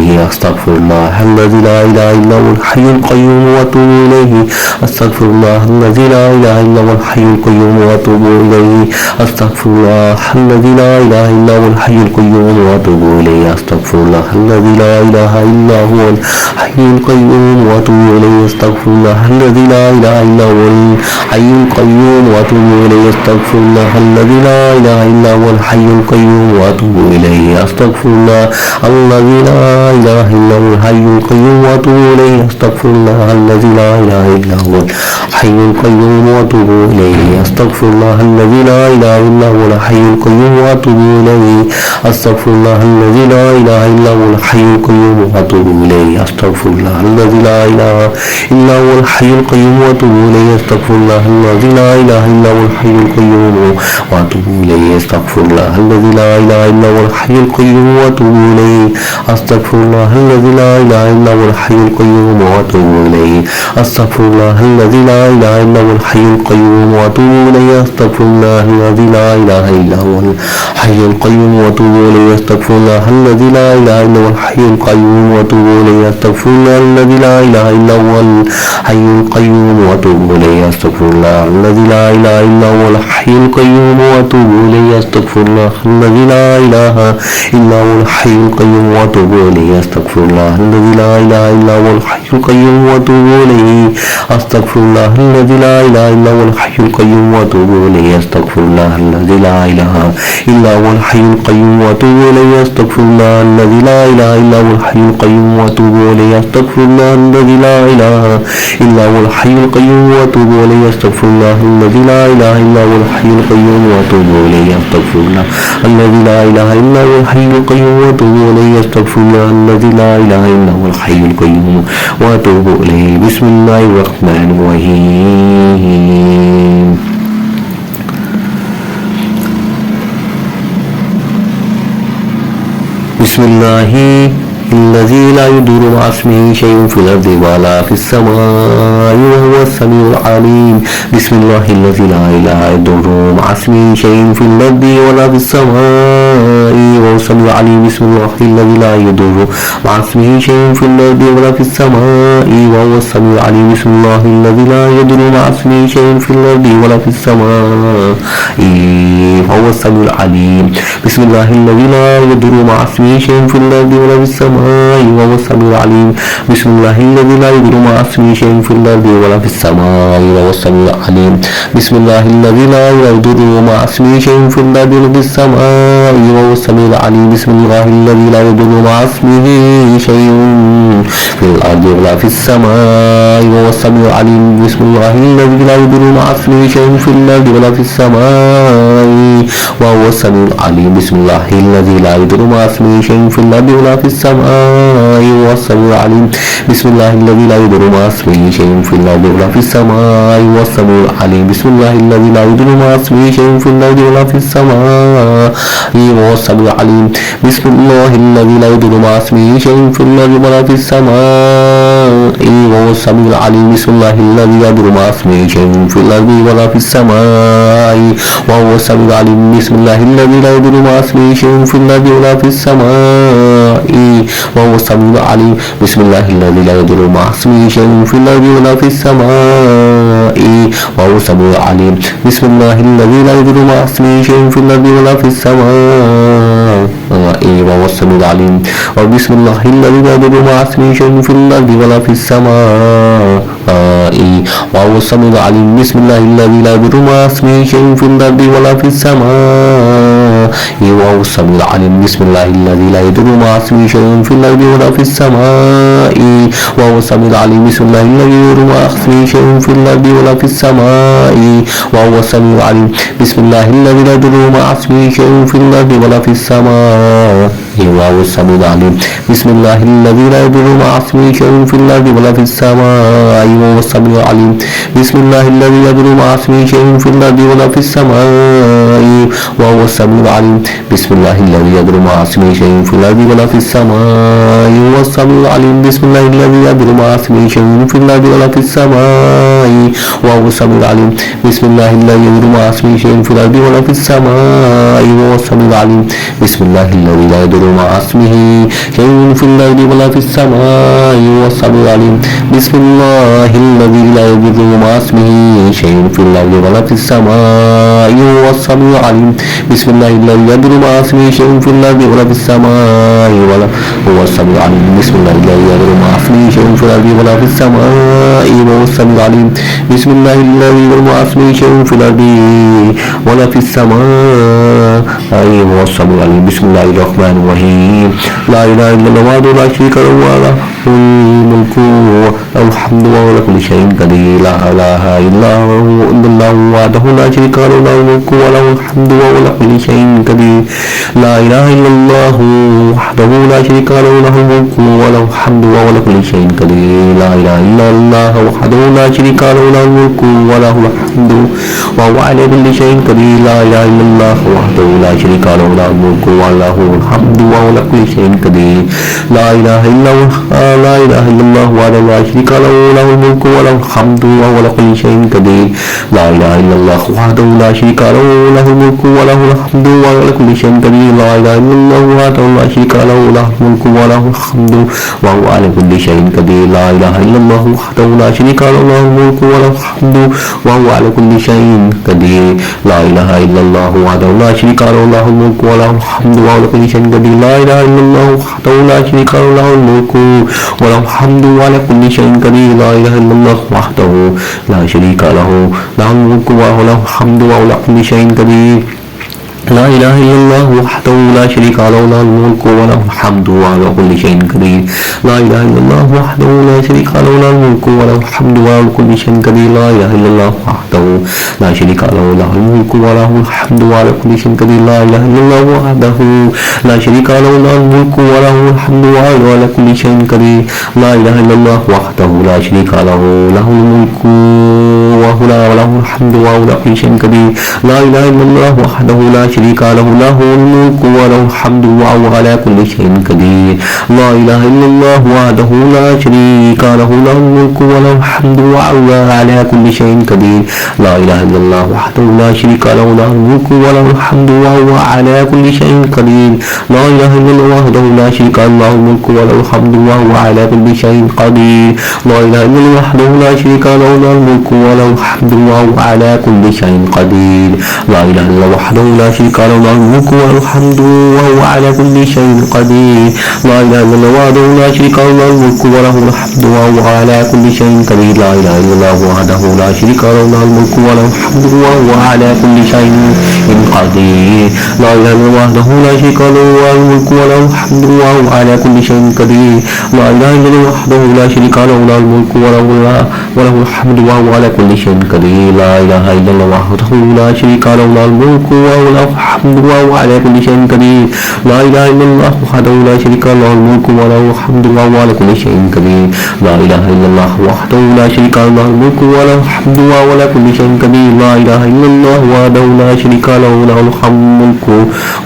إليه أستغفر الله الذي لا إله إلا هو الحي القيوم وأتوب إليه أستغفر الله الذي لا إله إلا هو الحي القيوم وأتوب إليه أستغفر الله الذي لا إله إلا هو الحي القيوم وأتوب إليه أستغفر الله الذي لا إله إلا هو الحي القيوم وأتوب إليه أستغفر الله الذي لا إله إلا هو الحي القيوم وأتوب إليه أستغفر الله الذي لا إله إلا هو الحي القيوم وأتوب إليه أستغفر الله الذي لا إله إلا هو الحي القيوم وأتوب إليه أستغفر الله الذي لا إله إلا هو الحي القيوم وأتوب إليه أستغفر الله الذي لا إله إلا هو الحي القيوم وأتوب إليه أستغفر الله الذي لا إله إلا هو الحي القيوم وأتوب إليه أستغفر الله الذي لا إله إلا هو الحي القيوم وأتوب إليه أستغفر الله الذي لا إله إلا هو الحي القيوم وأتوب إليه أستغفر الله الذي لا إله إلا هو الحي القيوم وأتوب إليه أستغفر الله الذي لا إله إلا هو الحي القيوم وأتوب إليه أستغفر الله الذي لا إله إلا هو الحي القيوم وأتوب إليه أستغفر الله الذي لا إله إلا هو الحي القيوم وأتوب إليه أستغفر الله الذي لا إله إلا هو الحي القيوم وأتوب إليه أستغفر الله الذي لا إله إلا هو الحي القيوم وأتوب إليه أستغفر الله الذي لا إله إلا هو الحي القيوم وأتوب إليه أستغفر الله الذي لا إله إلا هو الحي القيوم وأتوب إليه أستغفر الله الذي لا إله إلا هو الحي القيوم وأتوب إليه أستغفر الله الذي لا إله إلا هو الحي القيوم وأتوب إليه أستغفر الله الذي لا إله إلا هو الحي القيوم وأتوب إليه أستغفر الله الذي لا إله إلا هو الحي القيوم وأتوب إليه أستغفر الله الذي لا إله إلا هو الحي القيوم وأتوب إليه أستغفر الله الذي لا إله إلا هو الحي القيوم وأتوب إليه أستغفر الله الذي لا إله إلا هو الحي القيوم وأتوب إليه أستغفر الله الذي لا إله إلا هو الحي القيوم وأتوب إليه بسم الله الرحمن الرحيم بسم الله الذي لا يضر مع اسمه شيء في الأرض ولا في السماء وهو السميع العليم بسم الله الذي لا إله يضر مع اسمه شيء في الأرض ولا في السماء وهو السميع العليم بسم الله الذي لا يضر مع اسمه شيء في الأرض ولا في السماء وهو السميع العليم بسم الله الذي لا يضر مع اسمه شيء في الأرض ولا في السماء وهو السميع العليم بسم الله الذي لا يضر مع اسمه شيء في الأرض ولا في السماء وهو السميع العليم بسم الله الذي لا يضر مع اسمه شيء في الأرض ولا في السماء وهو السميع العليم بسم الله الذي لا يضر مع اسمه شيء في الأرض ولا في السماء وهو السميع العليم بسم الله الذي لا يضر مع اسمه شيء في الأرض ولا في السماء وهو السميع العليم بسم الله الذي لا يضر مع اسمه شيء في الأرض ولا في السماء وهو السميع العليم بسم الله الذي لا يضر مع اسمه شيء في الأرض ولا في السماء وهو السميع العليم بسم الله الذي لا يضر مع اسمه شيء في الأرض ولا في السماء وهو السميع العليم بسم الله الذي لا يضر مع اسمه شيء في الأرض ولا في السماء وهو السميع العليم بسم الله الذي لا يضر مع اسمه شيء في الأرض ولا في السماء وهو السميع العليم بسم الله الذي لا يضر مع اسمه شيء في الأرض ولا في السماء وهو السميع العليم بسم الله الذي لا يضر مع اسمه شيء في الأرض ولا في السماء وهو السميع العليم بسم الله الذي لا يضر مع اسمه شيء في الأرض ولا في السماء وهو السميع العليم بسم الله الذي لا يضر مع اسمه شيء في الأرض ولا في السماء وهو السميع العليم وبسم الله الذي لا يضر مع اسمه شيء في الأرض ولا في السماء وهو السميع العليم بسم الله الذي لا يضر مع اسمه شيء في الأرض ولا في السماء وهو السميع العليم بسم الله الذي لا يضر مع اسمه شيء في الأرض ولا في السماء وهو السميع العليم بسم الله الذي لا يضر مع اسمه شيء في الأرض ولا في السماء وهو السميع العليم بسم الله الذي لا يضر مع اسمه شيء في الأرض ولا في السماء وهو السميع العليم بسم الله الذي لا يضر مع اسمه شيء في الأرض ولا في السماء وهو السميع العليم بسم الله الذي لا يضر مع اسمه شيء في الأرض ولا في السماء وهو السميع العليم بسم الله الذي يضر مع اسمه شيء في الأرض ولا في السماء وهو السميع العليم بسم الله الذي يضر مع اسمه شيء في الأرض ولا في السماء وهو السميع العليم بسم الله الذي يضر مع اسمه شيء في الأرض ولا في السماء وهو السميع العليم بسم الله الذي لا يضر مع اسمه شيء في الأرض ولا في السماء والسميع العليم بسم الله الذي لا يضر مع اسمه شيء في الأرض ولا في السماء والسميع العليم بسم الله الذي لا يضر مع اسمه شيء في الأرض ولا في السماء ولا هو السميع العليم بسم الله الذي لا يضر مع اسمه شيء في الأرض ولا في السماء وهو السميع العليم بسم الله الذي لا يضر مع اسمه شيء في الأرض ولا في السماء وهو السميع العليم بسم الله الرحمن الرحيم لا إله إلا الله وحده لا شريك له وله الملك وله الحمد وهو على كل شيء قدير لا إله إلا الله وحده لا شريك له له الملك وله الحمد وهو على كل شيء قدير لا إله إلا الله وحده لا شريك له له الملك وله الحمد وهو على كل شيء قدير لا إله إلا الله وحده لا شريك له له الملك وله الحمد وهو على كل شيء قدير لا إله إلا الله وحده لا شريك له له الملك وله الحمد وهو على كل شيء قدير لا إله إلا الله وحده لا شريك له له الملك وله الحمد وهو على كل شيء قدير لا إله إلا الله وحده لا شريك له له الملك وله الحمد وهو على كل شيء قدير لا إله إلا الله وحده لا شريك له له الملك وله الحمد وهو على كل شيء قدير لا إله إلا الله وحده لا شريك له له الملك وله الحمد وهو على كل شيء قدير لا إله إلا الله وحده لا شريك له له الملك وله الحمد وهو على كل شيء قدير لا إله إلا الله وحده لا شريك له له الملك وله الحمد وعلى كل شيء قدير لا إله إلا الله وحده لا شريك له له الملك وله الحمد وعلى كل شيء قدير لا إله إلا الله وحده لا شريك له له الملك وله الحمد وعلى كل شيء قدير لا إله إلا الله وحده لا شريك له له الملك وله الحمد وعلى كل شيء قدير لا إله إلا الله وحده لا شريك له له الملك وله الحمد وعلى كل شيء قدير لا إله إلا الله وحده لا شريك له له الملك وله الحمد وعلى كل شيء قدير لا إله إلا الله وحده لا شريك له له الملك وله الحمد وعلى كل شيء قدير لا إله إلا الله وحده لا شريك له له الملك وله الحمد وهو على كل شيء قدير لا إله إلا الله وحده لا شريك له له الملك وله الحمد وهو على كل شيء قدير لا إله إلا الله وحده لا شريك له له الملك وله الحمد وهو على كل شيء قدير لا إله إلا الله وحده لا شريك له له الملك وله الحمد وهو على كل شيء قدير لا إله إلا الله وحده لا شريك له له الملك وله الحمد وهو على كل شيء قدير لا إله إلا الله وحده لا شريك له له الملك وله الحمد وهو على كل شيء قدير لا إله إلا الله وحده لا شريك له له الملك وله الحمد وهو على كل شيء قدير لا إله إلا الله وحده لا شريك له له الملك وله الحمد وهو على كل شيء قدير لا إله إلا الله وحده لا شريك له له الملك وله الحمد وهو على كل شيء قدير لا إله إلا الله وحده لا شريك له له الملك وله الحمد وهو على كل شيء قدير لا إله إلا الله وحده لا شريك له له الملك وله الحمد وهو على كل شيء قدير لا إله إلا الله وحده لا شريك له له الملك وله الحمد وهو على كل شيء قدير لا إله إلا الله وحده لا شريك له له الملك وله الحمد وهو على كل شيء قدير لا إله إلا الله وحده لا شريك له له الملك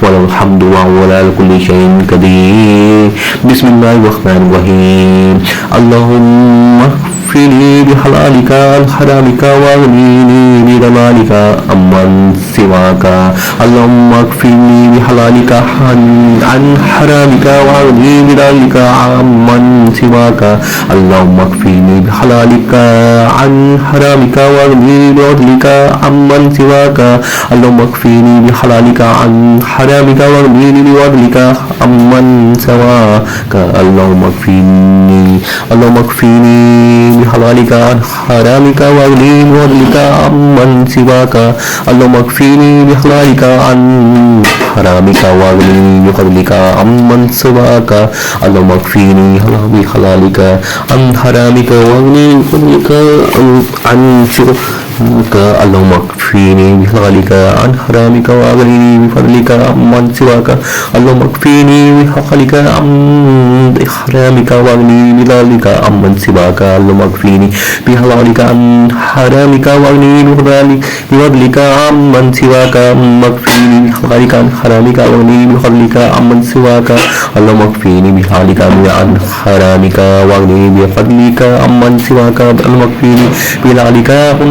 وله الحمد وهو على كل شيء قدير بسم الله الرحمن الرحيم اللهم اكفني بحلالك عن حرامك واغنني بجمالك عمن سواك اللهم اكفني بحلالك عن حرامك واغنني بجمالك عمن سواك اللهم اكفني بحلالك عن حرامك واغنني بفضلك عمن سواك اللهم اكفني بحلالك عن حرامك واغنني بفضلك عمن سواك اللهم اكفني بحلالك عن حرامك واغنني بفضلك عمن سواك اللهم اكفني بحلالك عن حرامك واغنني بفضلك عمن سواك اللهم اكفني بحلالك عن حرامك واغنني بفضلك عن سواك اللهم اكفني بحلالك عن حرامك واغنني بفضلك عمن سواك اللهم اكفني بحلالك عن حرامك واغنني بفضلك عمن سواك اللهم اكفني بحلالك عن حرامك واغنني بفضلك عمن سواك اللهم اكفني بحلالك عن حرامك واغنني بفضلك عمن سواك اللهم اكفني بحلالك عن حرامك واغنني بفضلك عمن سواك اللهم اكفني بحلالك عن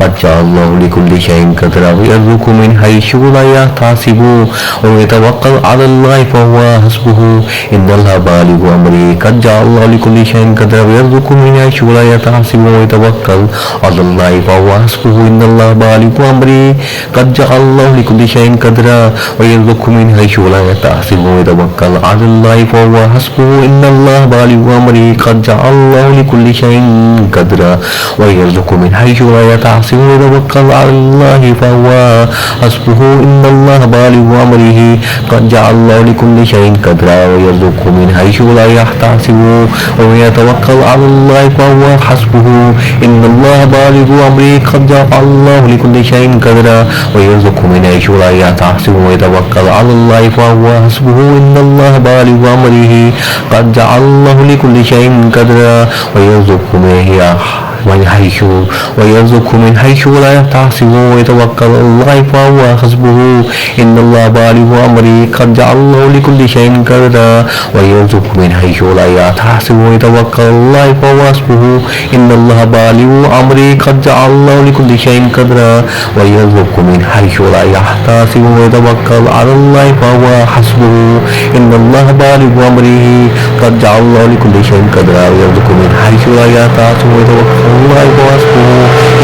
قد جعل الله لكل شيء قدرا ويرزق من حيث لا يحتسب ومن يتوكل على الله فهو حسبه إن الله بالغ أمره قد جعل الله لكل شيء قدرا ويرزق من حيث لا يحتسب ومن يتوكل على الله فهو حسبه إن الله بالغ أمره قد جعل الله لكل شيء قدرا ويرزق من حيث لا يحتسب ومن يتوكل على الله فهو حسبه إن الله بالغ أمره قد جعل الله لكل شيء قدرا ويرزق من حيث لا يحتسب ومن يتوكل على الله فهو حسبه إن الله بالغ أمره قد جعل الله لكل شيء قدرا ويرزق من حيث لا يحتسب ومن يتوكل على الله فهو حسبه إن الله بالغ أمره قد جعل الله لكل شيء قدرا ويرزق من حيث لا يحتسب ومن يتوكل على الله فهو حسبه إن الله بالغ أمره قد جعل الله لكل شيء قدرا ويرزق من حيث لا يحتسب ويتوكل على الله فهو حسبه إن الله بالغ أمره قد جعل الله لكل شيء قدرا ويرزق من حيث لا يحتسب ويتوكل على الله فهو حسبه إن الله بالغ أمره قد جعل الله لكل شيء قدرا ويرزق من حيث لا يحتسب ويتوكل على الله فهو حسبه إن الله بالغ أمره قد جعل الله لكل شيء قدرا ويرزق من حيث لا يحتسب ويتوكل الله فحسبه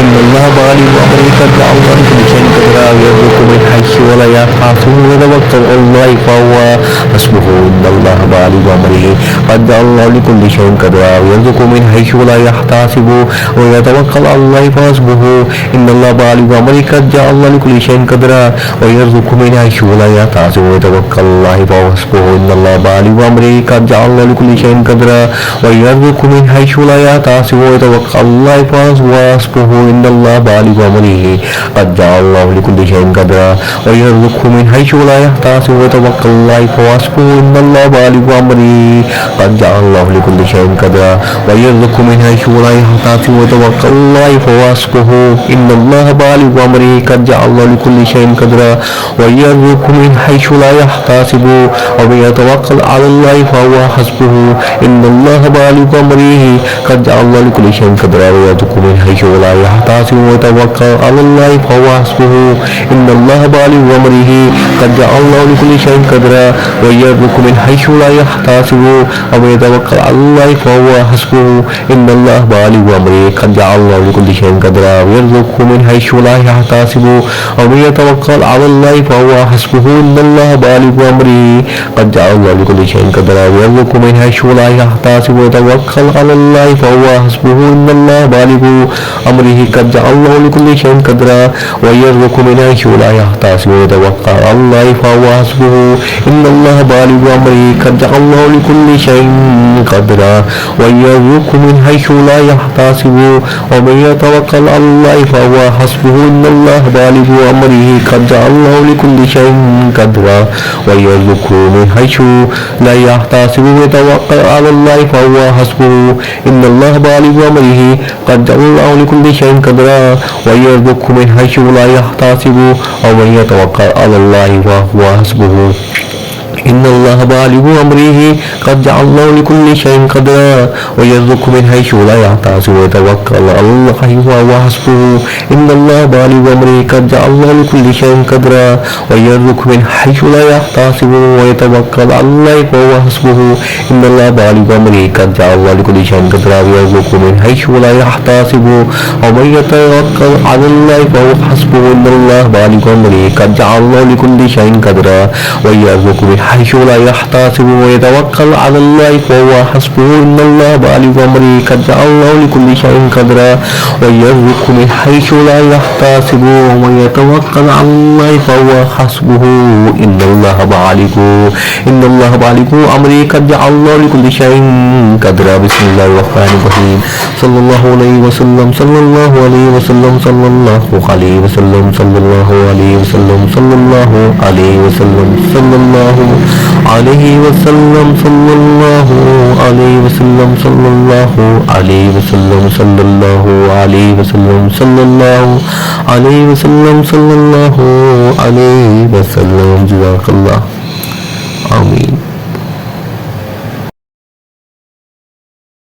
إن الله بالغ أمره قد جعل الله لكل شيء قدرا ويرزق من حيث لا يحتسب ويتوكل على الله فهو حسبه إن الله بالغ أمره قد جعل الله لكل شيء قدرا ويرزق من حيث لا يحتسب ويتوكل على الله فحسبه إن الله بالغ أمره قد جعل الله لكل شيء قدرا ويرزق من حيث لا يحتسب ويتوكل على الله فحسبه إن الله بالغ أمره قد جعل الله لكل شيء قدرا ويرزق من حيث لا يحتسب ويتوكل على الله فحسبه إن الله بالغ أمره قد جعل الله لكل شيء قدرا ويرزق من حيث لا يحتسب ويتوكل على الله فحسبه إن الله بالغ أمره قد جعل الله لكل شيء قدرا ويرزق من حيث لا يحتسب ويتوكل على الله فحسبه إن الله بالغ أمره قد جعل الله لكل شيء قدرا ويرزق من حيث لا يحتسب ومن يتوكل على الله فهو حسبه إن الله بالغ أمره قد جعل الله لكل شيء قدرا ويرزق من حيث لا يحتسب ويتوكل على الله فهو حسبه إن الله بالغ أمره قد جعل الله لكل شيء قدرا ويرزق من حيث لا يحتسب ومن يتوكل على الله فهو حسبه إن الله بالغ أمره قد جعل الله لكل شيء قدرا ويرزق من حيث لا يحتسب ومن يتوكل على الله فهو حسبه إن الله بالغ أمره قد جعل الله لكل شيء قدرا ويرزق من حيث لا يحتسب ويتوكل على الله فهو حسبه إن الله بالغ أمره قد جعل الله لكل شيء قدرا ويرزق من حيث لا يحتسب ويتوكل على الله فهو حسبه إن الله بالغ أمره قد جعل الله لكل شيء قدرا ويرزق من حيث لا يحتسب ومن يتوكل على الله فهو حسبه إن الله بالغ أمره قد جعل الله لكل شيء قدرا ويرزق من حيث لا يحتسب ويتوكل على الله فهو حسبه إن الله بالغ أمره قد جعل الله لكل شيء قدرا ويرزق من حيث لا يحتسب ومن يتوكل على الله فهو حسبه إن الله بالغ أمره قد جعل الله لكل شيء قدرا ويرزق من حيث لا يحتسب ويتوكل على الله فهو حسبه إن الله بالغ أمره قد جعل الله لكل شيء قدرا ويرزق من حيث لا يحتسب ويتوكل على الله فهو حسبه إن الله بالغ أمره قد جعل الله لكل شيء قدرا ويرزق من حيث لا يحتسب ومن يتوكل على الله فهو حسبه إن الله بالغ أمره قد جعل الله لكل شيء قدرا ويرزق من حيث لا يحتسب ويتوكل على الله فهو حسبه إن الله بالغ أمره قد جعل الله لكل شيء قدرا ويرزق من حيث لا يحتسب ومن يتوكل على الله فهو حسبه إن الله بالغ أمره قد جعل الله لكل شيء قدرا بسم الله الرحمن الرحيم صلى الله عليه وسلم صلى الله عليه وسلم صلى الله عليه وسلم صلى الله عليه وسلم صلى الله عليه وسلم صلى الله عليه وسلم صلى الله عليه وسلم صلى الله عليه وسلم صلى الله عليه وسلم صلى الله عليه وسلم صلى الله عليه وسلم جزاك الله آمين.